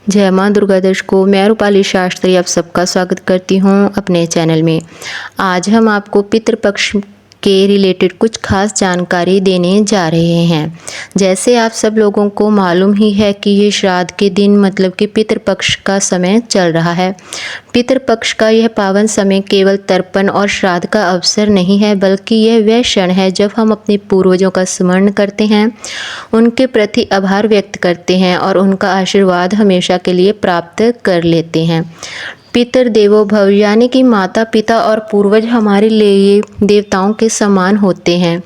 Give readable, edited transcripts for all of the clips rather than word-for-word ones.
जय माँ दुर्गा दर्शकों, मैं रूपाली शास्त्री आप सबका स्वागत करती हूँ अपने चैनल में। आज हम आपको पितृपक्ष के रिलेटेड कुछ खास जानकारी देने जा रहे हैं। जैसे आप सब लोगों को मालूम ही है कि ये श्राद्ध के दिन मतलब कि पितृपक्ष का समय चल रहा है। पितृपक्ष का यह पावन समय केवल तर्पण और श्राद्ध का अवसर नहीं है, बल्कि यह वह क्षण है जब हम अपने पूर्वजों का स्मरण करते हैं, उनके प्रति आभार व्यक्त करते हैं और उनका आशीर्वाद हमेशा के लिए प्राप्त कर लेते हैं। पितृदेवो भव यानी कि माता पिता और पूर्वज हमारे लिए देवताओं के समान होते हैं।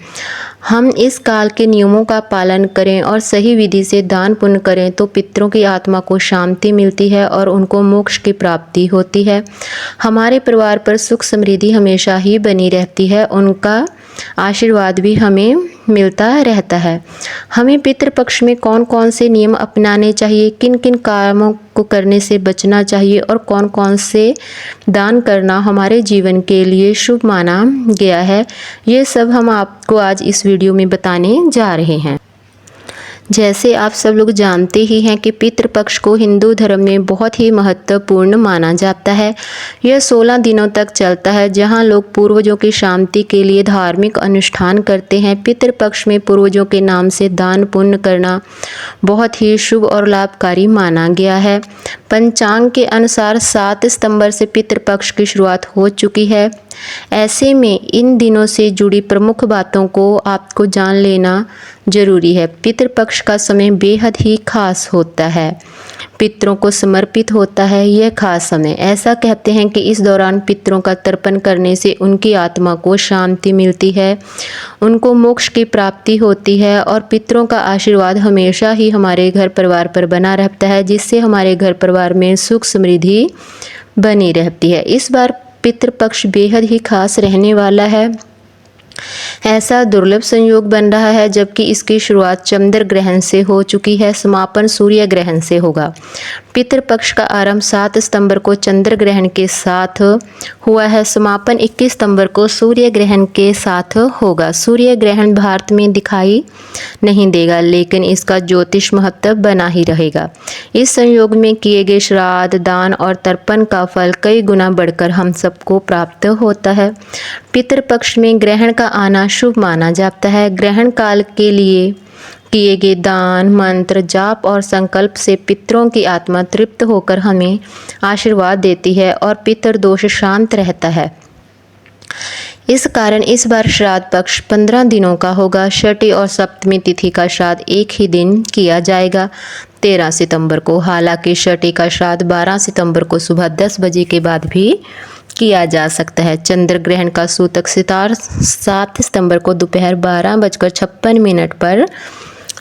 हम इस काल के नियमों का पालन करें और सही विधि से दान पुण्य करें तो पितरों की आत्मा को शांति मिलती है और उनको मोक्ष की प्राप्ति होती है। हमारे परिवार पर सुख समृद्धि हमेशा ही बनी रहती है, उनका आशीर्वाद भी हमें मिलता रहता है। हमें पितृपक्ष में कौन कौन से नियम अपनाने चाहिए, किन किन कामों को करने से बचना चाहिए और कौन कौन से दान करना हमारे जीवन के लिए शुभ माना गया है, ये सब हम आपको आज इस वीडियो में बताने जा रहे हैं। जैसे आप सब लोग जानते ही हैं कि पितृपक्ष को हिंदू धर्म में बहुत ही महत्वपूर्ण माना जाता है। यह 16 दिनों तक चलता है, जहां लोग पूर्वजों की शांति के लिए धार्मिक अनुष्ठान करते हैं। पितृपक्ष में पूर्वजों के नाम से दान पुण्य करना बहुत ही शुभ और लाभकारी माना गया है। पंचांग के अनुसार 7 सितंबर से पितृपक्ष की शुरुआत हो चुकी है। ऐसे में इन दिनों से जुड़ी प्रमुख बातों को आपको जान लेना जरूरी है। पितृपक्ष का समय बेहद ही खास होता है, पितरों को समर्पित होता है यह खास समय। ऐसा कहते हैं कि इस दौरान पितरों का तर्पण करने से उनकी आत्मा को शांति मिलती है, उनको मोक्ष की प्राप्ति होती है और पितरों का आशीर्वाद हमेशा ही हमारे घर परिवार पर बना रहता है, जिससे हमारे घर परिवार में सुख समृद्धि बनी रहती है। इस बार पितृपक्ष बेहद ही खास रहने वाला है। ऐसा दुर्लभ संयोग बन रहा है, जबकि इसकी शुरुआत चंद्र ग्रहण से हो चुकी है, समापन सूर्य ग्रहण से होगा। पितृपक्ष का आरंभ 7 सितंबर को चंद्र ग्रहण के साथ हुआ है, समापन 21 सितंबर को सूर्य ग्रहण के साथ होगा। सूर्य ग्रहण भारत में दिखाई नहीं देगा, लेकिन इसका ज्योतिष महत्व बना ही रहेगा। इस संयोग में किए गए श्राद्ध, दान और तर्पण का फल कई गुना बढ़कर हम सबको प्राप्त होता है। पितृपक्ष में ग्रहण का आना शुभ माना जाता है। ग्रहण काल के लिए किए गए दान, मंत्र, जाप और संकल्प से पितरों की आत्मा तृप्त होकर हमें आशीर्वाद देती है और पितृ दोष शांत रहता है। इस कारण इस बार श्राद्ध पक्ष 15 दिनों का होगा। छठी और सप्तमी तिथि का श्राद्ध एक ही दिन किया जाएगा, 13 सितंबर को। हालांकि छठी का श्राद्ध 12 सितंबर को सुबह 10 बजे के बाद भी किया जा सकता है। चंद्र ग्रहण का सूतक सितार 7 सितंबर को दोपहर 12:56 पर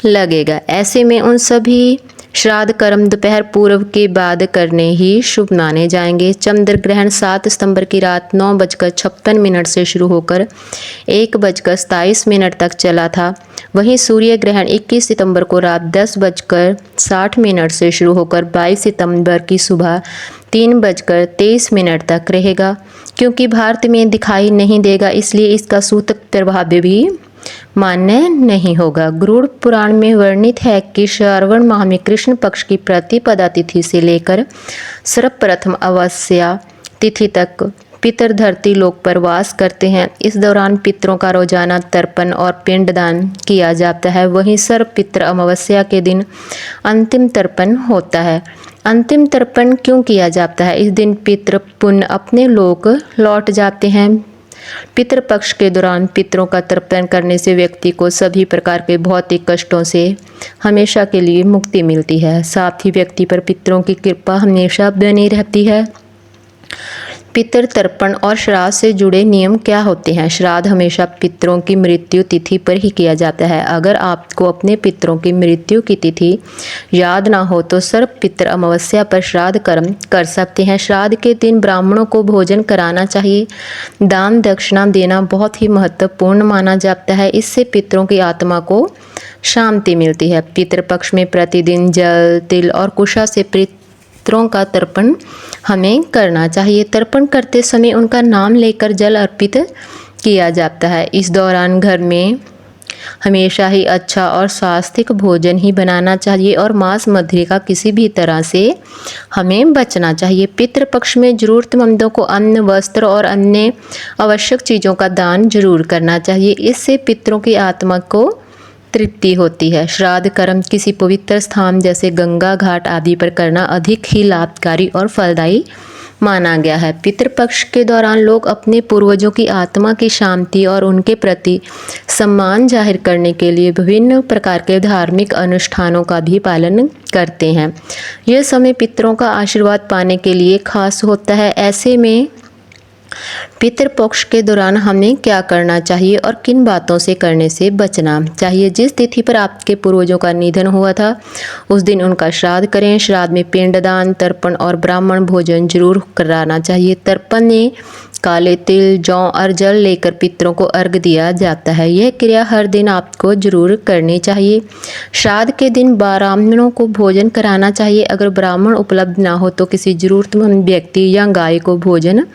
लगेगा। ऐसे में उन सभी श्राद्ध कर्म दोपहर पूर्व के बाद करने ही शुभ माने जाएंगे। चंद्र ग्रहण 7 सितंबर की रात 9:56 से शुरू होकर 1:27 तक चला था। वहीं सूर्य ग्रहण 21 सितंबर को रात 10:60 से शुरू होकर 22 सितंबर की सुबह 3:23 तक रहेगा। क्योंकि भारत में दिखाई नहीं देगा, इसलिए इसका सूतक प्रभाव भी मान्य नहीं होगा। गरुड़ पुराण में वर्णित है कि श्रावण माह में कृष्ण पक्ष की प्रतिपदा तिथि से लेकर सर्वप्रथम अमावस्या तिथि तक पितर धरती लोक पर वास करते हैं। इस दौरान पितरों का रोजाना तर्पण और पिंडदान किया जाता है। वहीं सर्व पितृ अमावस्या के दिन अंतिम तर्पण होता है। अंतिम तर्पण क्यों किया जाता है? इस दिन पितृ पुण्य अपने लोक लौट जाते हैं। पितृपक्ष के दौरान पितरों का तर्पण करने से व्यक्ति को सभी प्रकार के भौतिक कष्टों से हमेशा के लिए मुक्ति मिलती है। साथ ही व्यक्ति पर पितरों की कृपा हमेशा बनी रहती है। पितृ तर्पण और श्राद्ध से जुड़े नियम क्या होते हैं? श्राद्ध हमेशा पितरों की मृत्यु तिथि पर ही किया जाता है। अगर आपको अपने पितरों की मृत्यु की तिथि याद ना हो तो सर्व पितृ अमावस्या पर श्राद्ध कर्म कर सकते हैं। श्राद्ध के दिन ब्राह्मणों को भोजन कराना चाहिए। दान दक्षिणा देना बहुत ही महत्वपूर्ण माना जाता है, इससे पितरों की आत्मा को शांति मिलती है। पितृपक्ष में प्रतिदिन जल, तिल और कुशा से पितरों का तर्पण हमें करना चाहिए। तर्पण करते समय उनका नाम लेकर जल अर्पित किया जाता है। इस दौरान घर में हमेशा ही अच्छा और स्वास्थ्यिक भोजन ही बनाना चाहिए और मांस मदिरा का किसी भी तरह से हमें बचना चाहिए। पितृपक्ष में ज़रूरतमंदों को अन्न, वस्त्र और अन्य आवश्यक चीज़ों का दान जरूर करना चाहिए। इससे पितरों की आत्मा को तृप्ति होती है। श्राद्ध कर्म किसी पवित्र स्थान जैसे गंगा घाट आदि पर करना अधिक ही लाभकारी और फलदायी माना गया है। पितृपक्ष के दौरान लोग अपने पूर्वजों की आत्मा की शांति और उनके प्रति सम्मान जाहिर करने के लिए विभिन्न प्रकार के धार्मिक अनुष्ठानों का भी पालन करते हैं। यह समय पितरों का आशीर्वाद पाने के लिए खास होता है। ऐसे में पितृपक्ष के दौरान हमें क्या करना चाहिए और किन बातों से करने से बचना चाहिए। जिस तिथि पर आपके पूर्वजों का निधन हुआ था उस दिन उनका श्राद्ध करें। श्राद्ध में पिंडदान, तर्पण और ब्राह्मण भोजन जरूर कराना चाहिए। तर्पण में काले तिल, जौ और जल लेकर पितरों को अर्घ दिया जाता है। यह क्रिया हर दिन आपको जरूर करनी चाहिए। श्राद्ध के दिन ब्राह्मणों को भोजन कराना चाहिए। अगर ब्राह्मण उपलब्ध ना हो तो किसी जरूरतमंद व्यक्ति या गाय को भोजन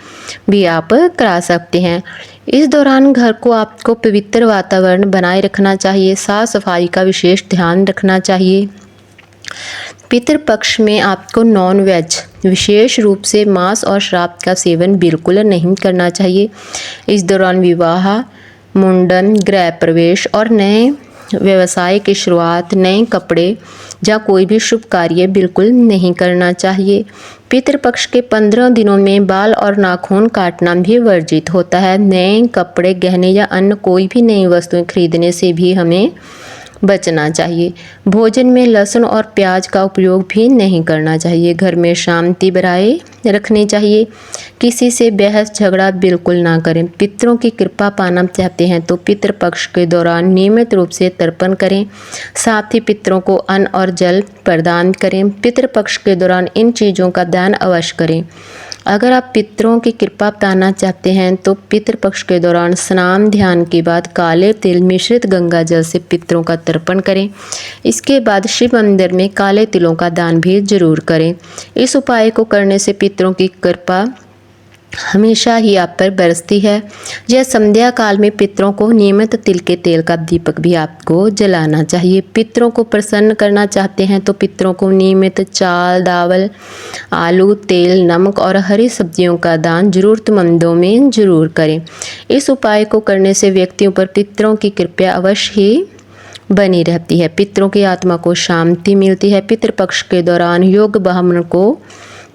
भी आप करा सकते हैं। इस दौरान घर को आपको पवित्र वातावरण बनाए रखना चाहिए। साफ सफाई का विशेष ध्यान रखना चाहिए। पितृपक्ष में आपको नॉन वेज, विशेष रूप से मांस और श्राद्ध का सेवन बिल्कुल नहीं करना चाहिए। इस दौरान विवाह, मुंडन, गृह प्रवेश और नए व्यवसाय की शुरुआत, नए कपड़े या कोई भी शुभ कार्य बिल्कुल नहीं करना चाहिए। पितृपक्ष के 15 दिनों में बाल और नाखून काटना भी वर्जित होता है। नए कपड़े, गहने या अन्य कोई भी नई वस्तुएं खरीदने से भी हमें बचना चाहिए। भोजन में लहसुन और प्याज का उपयोग भी नहीं करना चाहिए। घर में शांति बनाए रखनी चाहिए। किसी से बहस झगड़ा बिल्कुल ना करें। पितरों की कृपा पाना चाहते हैं तो पितृपक्ष के दौरान नियमित रूप से तर्पण करें। साथ ही पितरों को अन्न और जल प्रदान करें। पितृपक्ष के दौरान इन चीज़ों का दान अवश्य करें। अगर आप पितरों की कृपा पाना चाहते हैं तो पितृपक्ष के दौरान स्नान ध्यान के बाद काले तिल मिश्रित गंगा जल से पितरों का तर्पण करें। इसके बाद शिव मंदिर में काले तिलों का दान भी जरूर करें। इस उपाय को करने से पितरों की कृपा हमेशा ही आप पर बरसती है। यह संध्या काल में पितरों को नियमित तिल के तेल का दीपक भी आपको जलाना चाहिए। पितरों को प्रसन्न करना चाहते हैं तो पितरों को नियमित चावल, दाल, आलू, तेल, नमक और हरी सब्जियों का दान जरूरतमंदों में जरूर करें। इस उपाय को करने से व्यक्तियों पर पितरों की कृपा अवश्य ही बनी रहती है। पितरों की आत्मा को शांति मिलती है। पितृपक्ष के दौरान योग्य ब्राह्मण को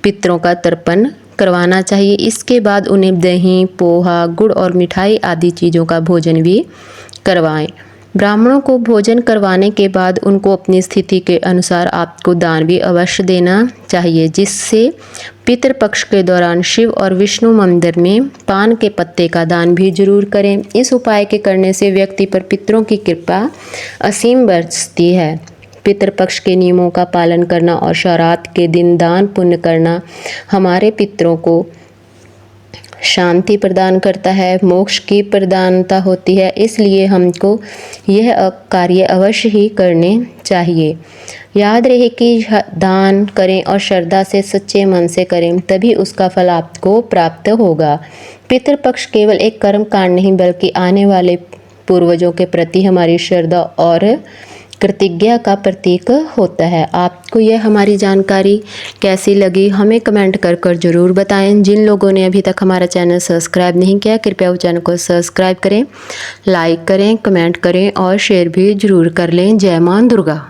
पितरों का तर्पण करवाना चाहिए। इसके बाद उन्हें दही, पोहा, गुड़ और मिठाई आदि चीज़ों का भोजन भी करवाएं। ब्राह्मणों को भोजन करवाने के बाद उनको अपनी स्थिति के अनुसार आपको दान भी अवश्य देना चाहिए। जिससे पितृपक्ष के दौरान शिव और विष्णु मंदिर में पान के पत्ते का दान भी जरूर करें। इस उपाय के करने से व्यक्ति पर पितरों की कृपा असीम बरसती है। पितृपक्ष के नियमों का पालन करना और श्राद्ध के दिन दान पुण्य करना हमारे पितरों को शांति प्रदान करता है, मोक्ष की प्रदानता होती है। इसलिए हमको यह कार्य अवश्य ही करने चाहिए। याद रहे कि दान करें और श्रद्धा से सच्चे मन से करें, तभी उसका फल आपको प्राप्त होगा। पितृपक्ष केवल एक कर्म कांड नहीं बल्कि आने वाले पूर्वजों के प्रति हमारी श्रद्धा और कृतज्ञता का प्रतीक होता है। आपको यह हमारी जानकारी कैसी लगी हमें कमेंट कर जरूर बताएं। जिन लोगों ने अभी तक हमारा चैनल सब्सक्राइब नहीं किया कृपया उस चैनल को सब्सक्राइब करें, लाइक करें, कमेंट करें और शेयर भी जरूर कर लें। जय मां दुर्गा।